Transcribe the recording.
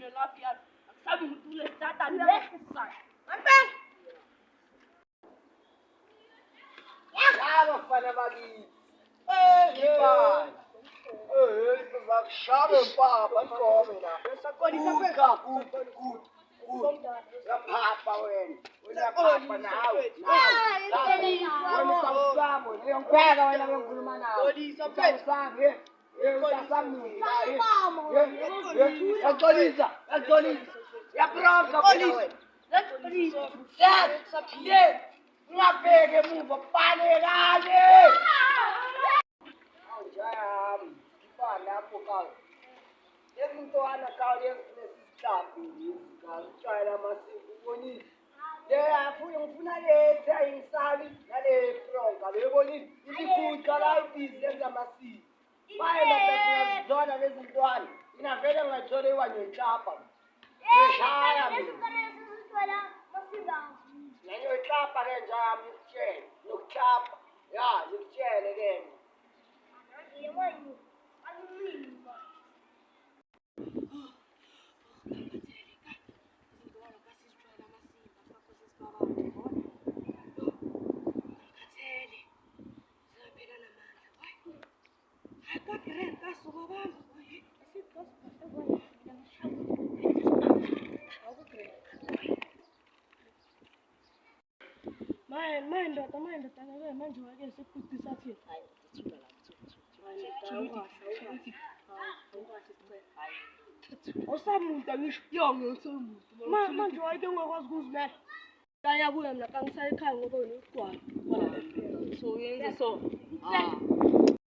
ngishonile lapha akusabe ngidule tata necessary ngempela yabo fana bakithi yibani bakushabe papa inkobe la yapapa wena uyapapa nawe wena usamo ngiyongibheka wena bengikhuluma nawe usamo Yaxolisa yapronka wena ungabheke emuva kufanelane awujayami ifana lapho kawo lezintwana kawo lesisihlaphi ngizitshayela amasiko ubonile ngifuna lethe ayingisabi nale pronka bebonile ilikuqa la ibhizi lenza amasiko maye ngazizona lezintwana ingavele ngayithola iwanyenhlapha ngishaya mina nanyoyihlapha ke njami ukutshela nokuhlapha ya ngikutshele ke Manje manje wake sekuqisa thina. Hayi, ngithula la Osamuntu angishiyonge usomuntu. Manje wake ungakwazi ukuzimela. Kanyabuya mina kangisaya ekhaya ngoba unogcwala. So yenze so.